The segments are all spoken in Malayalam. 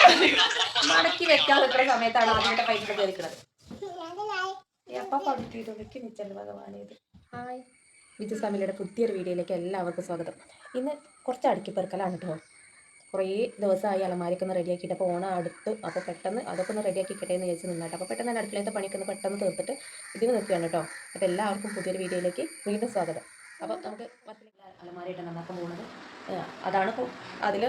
മടക്കി വെക്കാൻ നിൽക്കുന്ന സമയത്താണ് ആദ്യത്തെ പൈസ കയറിക്കുന്നത്. എപ്പോൾ പഠിച്ചിട്ട് നിച്ചല്ല ഭഗവാനേത്. ഹായ്, വിജു ഫാമിലിയുടെ പുതിയൊരു വീഡിയോയിലേക്ക് എല്ലാവർക്കും സ്വാഗതം. ഇന്ന് കുറച്ച് അടുക്കിപ്പെറുക്കലാണ് കേട്ടോ. കുറേ ദിവസമായി അലമാരിക്ക് ഒന്ന് റെഡിയാക്കിയിട്ട് അപ്പോൾ ഓണം അടുത്ത്. അപ്പോൾ പെട്ടെന്ന് അതൊക്കെ ഒന്ന് റെഡിയാക്കിക്കട്ടെ എന്ന് വിചാരിച്ച് നിന്നാട്ടോ. അപ്പോൾ പെട്ടെന്ന് തന്നെ അടുക്കളത്തെ പണിയൊക്കെ ഒന്ന് പെട്ടെന്ന് തീർത്തിട്ട് ഇതിന് നിൽക്കുകയാണ് കേട്ടോ. അപ്പോൾ എല്ലാവർക്കും പുതിയൊരു വീഡിയോയിലേക്ക് വീണ്ടും സ്വാഗതം. അപ്പോൾ നമുക്ക് അലമാരിയിട്ട് നന്നാക്കാൻ പോകുന്നത് അതാണ്. ഇപ്പോൾ അതിൽ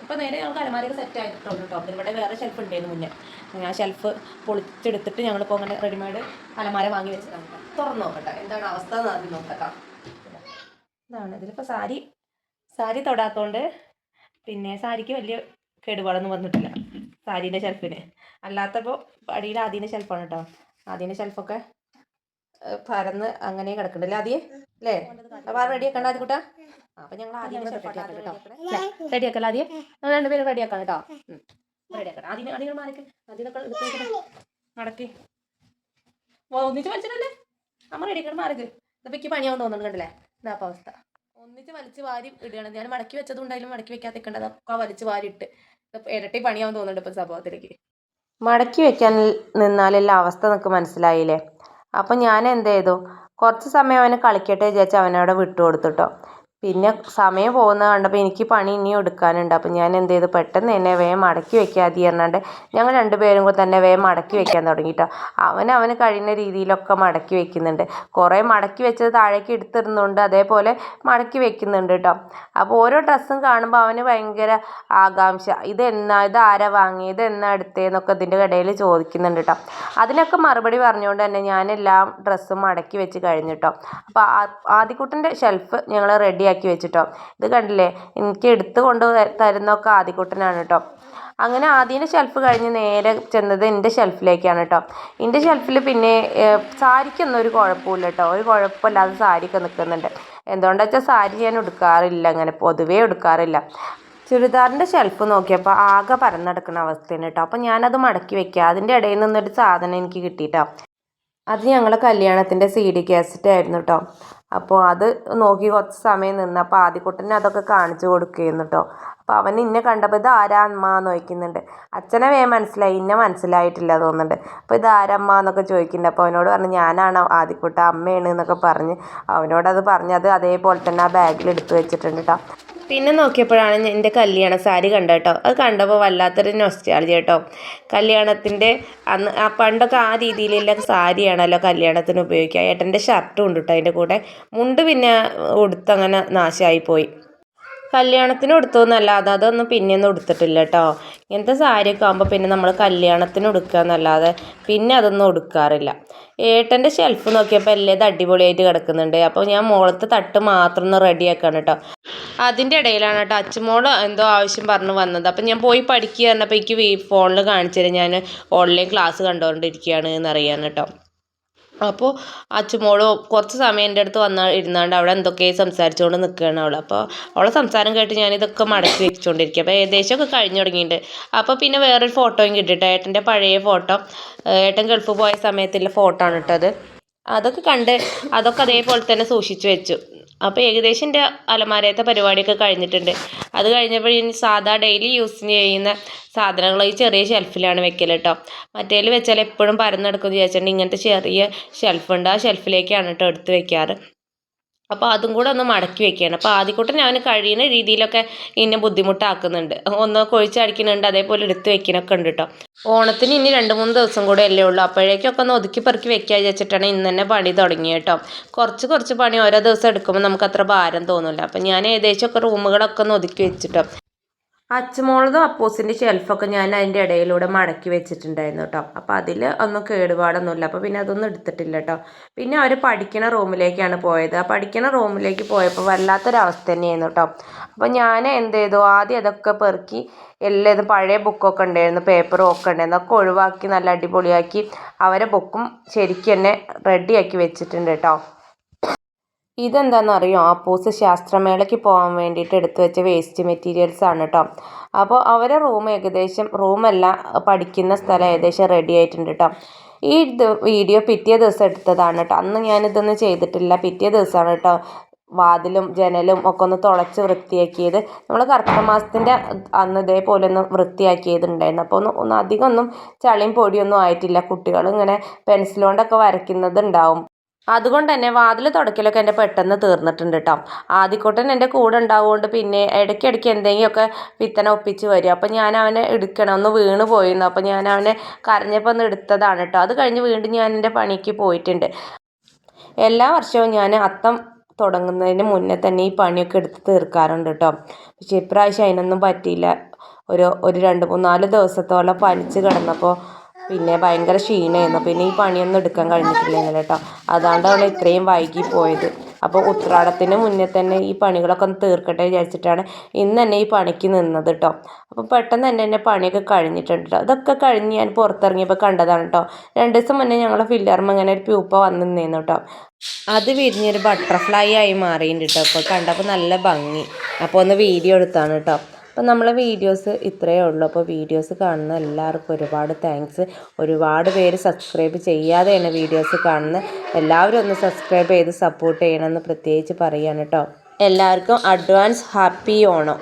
ഇപ്പോൾ നേരെ ഞങ്ങൾക്ക് അലമാരിയൊക്കെ സെറ്റ് ആയിട്ടുള്ളൂ കേട്ടോ. ഇവിടെ വേറെ ഷെൽഫ് ഉണ്ടായിരുന്നു മുന്നേ. ആ ഷെൽഫ് പൊളിച്ചെടുത്തിട്ട് ഞങ്ങളിപ്പോൾ അങ്ങനെ റെഡിമെയ്ഡ് അലമാര വാങ്ങി വെച്ചിട്ടാണ്. തുറന്ന് നോക്കട്ടെ എന്താണ് അവസ്ഥ എന്ന് ആദ്യം നോക്കാം. ഇതാണ് ഇതിലിപ്പോൾ സാരി തൊടാത്തതുകൊണ്ട് പിന്നെ സാരിക്ക് വലിയ കേടുപാടൊന്നും വന്നിട്ടില്ല സാരീൻ്റെ ഷെൽഫിന്. അല്ലാത്തപ്പോൾ അടിയിൽ ആദ്യൻ്റെ ഷെൽഫാണ് കേട്ടോ. ആദ്യൻ്റെ ഷെൽഫൊക്കെ പരന്ന് അങ്ങനെ കിടക്കുന്നുണ്ടല്ലേ ആദ്യം അല്ലേ? അപ്പോൾ റെഡിയാക്കണ്ട ആദ്യം കൂട്ടാ. അപ്പം ഞങ്ങൾ ആദ്യം റെഡിയാക്കാം കേട്ടോ. റെഡിയാക്കല്ല ആദ്യം രണ്ടുപേരും റെഡിയാക്കാം കേട്ടോ. റെഡിയാക്കണം ആദ്യം മാറിക്ക് ആദ്യമൊക്കെ മടക്കി ഒന്നിച്ച് വലിച്ചിട്ടല്ലേ അമ്മ റെഡിയാക്കണം. മാറിക്ക് ഇതിപ്പോൾ എനിക്ക് പണിയാവും തോന്നുന്നു കണ്ടല്ലേ. ഇതാ അപ്പോൾ അവസ്ഥ. ഒന്നിച്ച് വലിച്ച് വാരി ഇടുകയാണ്. ഞാൻ മടക്കി വെച്ചതുകൊണ്ടായാലും മടക്കി വെക്കാത്തിക്കണ്ട. അതൊക്കെ വലിച്ച് വാരിയിട്ട് ഇരട്ടി പണിയാവും തോന്നുന്നുണ്ട് ഇപ്പോൾ സംഭവത്തിലേക്ക്. മടക്കി വെക്കാൻ നിന്നാലെല്ലാം അവസ്ഥ നിങ്ങൾക്ക് മനസ്സിലായില്ലേ. അപ്പം ഞാൻ എന്ത് ചെയ്തു, കുറച്ച് സമയം അവന് കളിക്കട്ടെ വിചാരിച്ച് അവനവിടെ വിട്ടു കൊടുത്തുട്ടോ. പിന്നെ സമയം പോകുന്നത് കണ്ടപ്പോൾ എനിക്ക് പണി ഇനിയും എടുക്കാനുണ്ട്. അപ്പം ഞാൻ എന്ത് ചെയ്തു, പെട്ടെന്ന് തന്നെ വേഗം മടക്കി വെക്കാതെ പറഞ്ഞാണ്ട് ഞങ്ങൾ രണ്ടുപേരും കൂടെ തന്നെ വേഗം മടക്കി വെക്കാൻ തുടങ്ങിയിട്ടോ. അവന് കഴിയുന്ന രീതിയിലൊക്കെ മടക്കി വെക്കുന്നുണ്ട്. കുറേ മടക്കി വെച്ചത് താഴേക്ക് എടുത്തിരുന്നുണ്ട്, അതേപോലെ മടക്കി വെക്കുന്നുണ്ട് കേട്ടോ. അപ്പോൾ ഓരോ ഡ്രസ്സും കാണുമ്പോൾ അവന് ഭയങ്കര ആകാംക്ഷ. ഇതാരാ വാങ്ങി, ഇതെന്നാ എടുത്തതെന്നൊക്കെ ഇതിൻ്റെ ഇടയിൽ ചോദിക്കുന്നുണ്ട് കേട്ടോ. അതിനൊക്കെ മറുപടി പറഞ്ഞുകൊണ്ട് തന്നെ ഞാൻ എല്ലാ ഡ്രസ്സും മടക്കി വെച്ച് കഴിഞ്ഞിട്ടോ. അപ്പോൾ ആദിക്കുട്ടൻ്റെ ഷെൽഫ് ഞങ്ങൾ റെഡിയാക്കി വെച്ചിട്ടോ. ഇത് കണ്ടില്ലേ, എനിക്ക് എടുത്ത് കൊണ്ട് തരുന്നൊക്കെ ആദിക്കുട്ടനാണ് കേട്ടോ. അങ്ങനെ ആദ്യൻ്റെ ഷെൽഫ് കഴിഞ്ഞ് നേരെ ചെന്നത് എൻ്റെ ഷെൽഫിലേക്കാണ് കേട്ടോ. എൻ്റെ ഷെൽഫിൽ പിന്നെ സാരിക്കൊന്നും ഒരു കുഴപ്പമില്ല കേട്ടോ. ഒരു കുഴപ്പമില്ലാതെ സാരിയൊക്കെ നിൽക്കുന്നുണ്ട്. എന്തുകൊണ്ടാ വെച്ചാൽ സാരി ഞാൻ എടുക്കാറില്ല, അങ്ങനെ പൊതുവേ എടുക്കാറില്ല. ചുരിദാറിൻ്റെ ഷെൽഫ് നോക്കിയപ്പോൾ ആകെ പരന്നെടുക്കുന്ന അവസ്ഥയാണ് കേട്ടോ. അപ്പോൾ ഞാനത് മടക്കി വെക്കുക. അതിൻ്റെ ഇടയിൽ നിന്നൊരു സാധനം എനിക്ക് കിട്ടിയിട്ടോ. അത് ഞങ്ങളെ കല്യാണത്തിൻ്റെ CD കാസറ്റ് ആയിരുന്നു കേട്ടോ. അപ്പോൾ അത് നോക്കി കുറച്ച് സമയം നിന്നപ്പോൾ ആദ്യക്കുട്ടനെ അതൊക്കെ കാണിച്ചു കൊടുക്കുകയായിരുന്നു കേട്ടോ. അപ്പോൾ അവൻ ഇന്നെ കണ്ടപ്പോൾ ഇത് ആരാ അമ്മ എന്ന് ചോദിക്കുന്നുണ്ട്. അച്ഛനെ വേഗം മനസ്സിലായി, ഇന്നെ മനസ്സിലായിട്ടില്ല തോന്നുന്നുണ്ട്. അപ്പോൾ ഇത് ആരമ്മ എന്നൊക്കെ ചോദിക്കുന്നുണ്ട്. അപ്പോൾ അവനോട് പറഞ്ഞു ഞാനാണ് ആദ്യക്കുട്ട, അമ്മയാണ് എന്നൊക്കെ പറഞ്ഞ് അവനോടത് പറഞ്ഞ് അത് അതേപോലെ തന്നെ ആ ബാഗിൽ എടുത്ത് വെച്ചിട്ടുണ്ട് കേട്ടോ. പിന്നെ നോക്കിയപ്പോഴാണ് എൻ്റെ കല്യാണ സാരി കണ്ടത് കേട്ടോ. അത് കണ്ടപ്പോൾ വല്ലാത്തൊരു നൊസ്റ്റാൾജിയ കേട്ടോ. കല്യാണത്തിൻ്റെ അന്ന് പണ്ടൊക്കെ ആ രീതിയിലുള്ള സാരിയാണല്ലോ കല്യാണത്തിന് ഉപയോഗിക്കുക. ഏട്ടൻ്റെ ഷർട്ടും ഉണ്ട് കേട്ടോ അതിൻ്റെ കൂടെ. മുണ്ട് പിന്നെ ഉടുത്തങ്ങനെ നാശമായിപ്പോയി. കല്യാണത്തിന് ഉടുത്തോന്നല്ലാതെ അതൊന്നും പിന്നെയൊന്നും ഉടുത്തിട്ടില്ല കേട്ടോ. ഇങ്ങനത്തെ സാരിയൊക്കെ ആകുമ്പോൾ പിന്നെ നമ്മൾ കല്യാണത്തിന് ഉടുക്കുക എന്നല്ലാതെ പിന്നെ അതൊന്നും ഉടുക്കാറില്ല. ഏട്ടൻ്റെ ഷെൽഫ് നോക്കിയപ്പോൾ എല്ലാം അടിപൊളിയായിട്ട് കിടക്കുന്നുണ്ട്. അപ്പോൾ ഞാൻ മുകളത്തെ തട്ട് മാത്രം ഒന്ന് റെഡിയാക്കാണ് കേട്ടോ. അതിൻ്റെ ഇടയിലാണ് കേട്ടോ അച്ചുമോൾ എന്തോ ആവശ്യം പറഞ്ഞു വന്നത്. അപ്പം ഞാൻ പോയി പഠിക്കുക പറഞ്ഞപ്പോൾ എനിക്ക് ഫോണിൽ കാണിച്ചു തരാം ഞാൻ ഓൺലൈൻ ക്ലാസ് കണ്ടുകൊണ്ടിരിക്കുകയാണ് എന്നറിയാൻ കേട്ടോ. അപ്പോൾ അച്ചുമോള് കുറച്ച് സമയം എൻ്റെ അടുത്ത് ഇരുന്നാണ്ട് അവിടെ എന്തൊക്കെ സംസാരിച്ചുകൊണ്ട് നിൽക്കുകയാണ് അവൾ. അപ്പോൾ അവളെ സംസാരം കേട്ട് ഞാനിതൊക്കെ മടക്കി വെച്ചുകൊണ്ടിരിക്കുക. അപ്പോൾ ഏകദേശമൊക്കെ കഴിഞ്ഞു തുടങ്ങിയിട്ടുണ്ട്. അപ്പോൾ പിന്നെ വേറൊരു ഫോട്ടോയും കിട്ടിയിട്ട് ഏട്ടൻ്റെ പഴയ ഫോട്ടോ, ഏട്ടൻ ഗൾഫ് പോയ സമയത്തുള്ള ഫോട്ടോ ആണ് കേട്ടോ അത്. അതൊക്കെ കണ്ട് അതൊക്കെ അതേപോലെ തന്നെ സൂക്ഷിച്ചു വെച്ചു. അപ്പോൾ ഏകദേശം എൻ്റെ അലമാരത്തെ പരിപാടിയൊക്കെ കഴിഞ്ഞിട്ടുണ്ട്. അത് കഴിഞ്ഞപ്പോൾ ഇനി സാധാ ഡെയിലി യൂസിന് ചെയ്യുന്ന സാധനങ്ങൾ ഈ ചെറിയ ഷെൽഫിലാണ് വെക്കൽ കേട്ടോ. മറ്റേതിൽ വെച്ചാൽ എപ്പോഴും പരന്നെടുക്കുമെന്ന് വിചാരിച്ചിട്ടുണ്ട്. ഇങ്ങനത്തെ ചെറിയ ഷെൽഫുണ്ട്, ആ ഷെൽഫിലേക്കാണ് കേട്ടോ എടുത്ത് വെക്കാറ്. അപ്പോൾ അതും കൂടെ ഒന്ന് മടക്കി വെക്കുകയാണ്. അപ്പോൾ ആദ്യക്കൂട്ടൻ അവന് കഴിയുന്ന രീതിയിലൊക്കെ ഇന്നെ ബുദ്ധിമുട്ടാക്കുന്നുണ്ട്. ഒന്ന് കൊഴിച്ചടിക്കുന്നുണ്ട്, അതേപോലെ എടുത്ത് വെക്കാനൊക്കെ ഉണ്ട് കേട്ടോ. ഓണത്തിന് ഇനി 2-3 ദിവസം കൂടെ അല്ലേ ഉള്ളൂ. അപ്പോഴേക്കൊക്കെ ഒന്ന് ഒതുക്കി പെറുക്കി വെക്കുക വിചാരിച്ചിട്ടാണ് ഇന്ന് തന്നെ പണി തുടങ്ങിയത് കേട്ടോ. കുറച്ച് പണി ഓരോ ദിവസം എടുക്കുമ്പോൾ നമുക്ക് അത്ര ഭാരം തോന്നില്ല. അപ്പം ഞാൻ ഏകദേശമൊക്കെ റൂമുകളൊക്കെ ഒന്ന് ഒതുക്കി വെച്ചിട്ടോ. അച്ചുമോളതും അപ്പൂസിൻ്റെ ഷെൽഫൊക്കെ ഞാൻ അതിൻ്റെ ഇടയിലൂടെ മടക്കി വെച്ചിട്ടുണ്ടായിരുന്നു കേട്ടോ. അപ്പോൾ അതിൽ ഒന്നും കേടുപാടൊന്നുമില്ല. അപ്പോൾ പിന്നെ അതൊന്നും എടുത്തിട്ടില്ല കേട്ടോ. പിന്നെ അവർ പഠിക്കുന്ന റൂമിലേക്കാണ് പോയത്. ആ പഠിക്കുന്ന റൂമിലേക്ക് പോയപ്പോൾ വല്ലാത്തൊരവസ്ഥ തന്നെയായിരുന്നു കേട്ടോ. അപ്പോൾ ഞാൻ എന്ത് ചെയ്തു, ആദ്യം അതൊക്കെ പെറുക്കി എല്ലാം ഇത് പഴയ ബുക്കൊക്കെ ഉണ്ടായിരുന്നു, പേപ്പറും ഒക്കെ ഉണ്ടായിരുന്നു, അതൊക്കെ ഒഴിവാക്കി നല്ല അടിപൊളിയാക്കി അവരെ ബുക്കും ശരിക്കും തന്നെ റെഡിയാക്കി വെച്ചിട്ടുണ്ട് കേട്ടോ. ഇതെന്താണെന്നറിയോ, അപ്പൂസ് ശാസ്ത്രമേളയ്ക്ക് പോകാൻ വേണ്ടിയിട്ട് എടുത്തു വെച്ച വേസ്റ്റ് മെറ്റീരിയൽസ് ആണ് കേട്ടോ. അപ്പോൾ അവരെ റൂമല്ല പഠിക്കുന്ന സ്ഥലം ഏകദേശം റെഡി ആയിട്ടുണ്ട് കേട്ടോ. ഈ വീഡിയോ പിറ്റേ ദിവസം എടുത്തതാണ് കേട്ടോ. അന്ന് ഞാനിതൊന്നും ചെയ്തിട്ടില്ല, പിറ്റേ ദിവസമാണ് കേട്ടോ വാതിലും ജനലും ഒക്കെ ഒന്ന് തുളച്ച് വൃത്തിയാക്കിയത്. നമ്മൾ കർക്കിടക മാസത്തിൻ്റെ അന്ന് ഇതേപോലെ ഒന്ന് വൃത്തിയാക്കിയതുണ്ടായിരുന്നു. അപ്പോൾ ഒന്ന് അധികം ഒന്നും ചളിയും പൊടിയൊന്നും ആയിട്ടില്ല. കുട്ടികൾ ഇങ്ങനെ പെൻസിൽ കൊണ്ടൊക്കെ വരയ്ക്കുന്നത് ഉണ്ടാവും. അതുകൊണ്ട് തന്നെ വാതിൽ തുടയ്ക്കലൊക്കെ എൻ്റെ പെട്ടെന്ന് തീർന്നിട്ടുണ്ട് കേട്ടോ. ആദ്യക്കുട്ടൻ എൻ്റെ കൂടെ ഉണ്ടാവുകൊണ്ട് പിന്നെ ഇടയ്ക്കിടയ്ക്ക് എന്തെങ്കിലുമൊക്കെ വിത്തന ഒപ്പിച്ച് വരും. അപ്പോൾ ഞാൻ അവനെ എടുക്കണം, ഒന്ന് വീണ് പോയിരുന്നു. അപ്പോൾ ഞാൻ അവനെ കരഞ്ഞപ്പോൾ ഒന്ന് എടുത്തതാണ് കേട്ടോ. അത് കഴിഞ്ഞ് വീണ്ടും ഞാൻ എൻ്റെ പണിക്ക് പോയിട്ടുണ്ട്. എല്ലാ വർഷവും ഞാൻ അത്തം തുടങ്ങുന്നതിന് മുന്നേ തന്നെ ഈ പണിയൊക്കെ എടുത്ത് തീർക്കാറുണ്ട് കേട്ടോ. പക്ഷേ ഇപ്രാവശ്യം അതിനൊന്നും പറ്റിയില്ല. ഒരു 2-3-4 ദിവസത്തോളം പനിച്ച് കിടന്നപ്പോൾ പിന്നെ ഭയങ്കര ക്ഷീണമായിരുന്നു. പിന്നെ ഈ പണിയൊന്നും എടുക്കാൻ കഴിഞ്ഞിട്ടില്ല കേട്ടോ. അതാണ്ടാണ് ഇത്രയും വൈകി പോയത്. അപ്പോൾ ഉത്രാടത്തിന് മുന്നേ തന്നെ ഈ പണികളൊക്കെ ഒന്ന് തീർക്കട്ടെ വിചാരിച്ചിട്ടാണ് ഇന്ന് തന്നെ ഈ പണിക്ക് നിന്നത് കേട്ടോ. അപ്പോൾ പെട്ടെന്ന് തന്നെ എൻ്റെ പണിയൊക്കെ കഴിഞ്ഞിട്ടുണ്ട് കേട്ടോ. അതൊക്കെ കഴിഞ്ഞ് ഞാൻ പുറത്തിറങ്ങിയപ്പോൾ കണ്ടതാണ് കേട്ടോ. 2 ദിവസം മുന്നേ ഞങ്ങളെ ഫില്ലർമ ഇങ്ങനെ ഒരു പ്യൂപ്പ വന്ന് നിന്നു കേട്ടോ. അത് വിരിഞ്ഞൊരു ബട്ടർഫ്ലൈ ആയി മാറിയിട്ടുണ്ട് കേട്ടോ. അപ്പോൾ കണ്ടപ്പോൾ നല്ല ഭംഗി. അപ്പോൾ ഒന്ന് വീഡിയോ എടുത്താണ് കേട്ടോ. അപ്പോൾ നമ്മളെ വീഡിയോസ് ഇത്രയേ ഉള്ളൂ. അപ്പോൾ വീഡിയോസ് കാണുന്ന എല്ലാവർക്കും ഒരുപാട് താങ്ക്സ്. ഒരുപാട് പേര് സബ്സ്ക്രൈബ് ചെയ്യാതെയാണ് വീഡിയോസ് കാണുന്നത്. എല്ലാവരും ഒന്ന് സബ്സ്ക്രൈബ് ചെയ്ത് സപ്പോർട്ട് ചെയ്യണമെന്ന് പ്രത്യേകിച്ച് പറയാണ് കേട്ടോ. എല്ലാവർക്കും അഡ്വാൻസ് ഹാപ്പി ഓണം.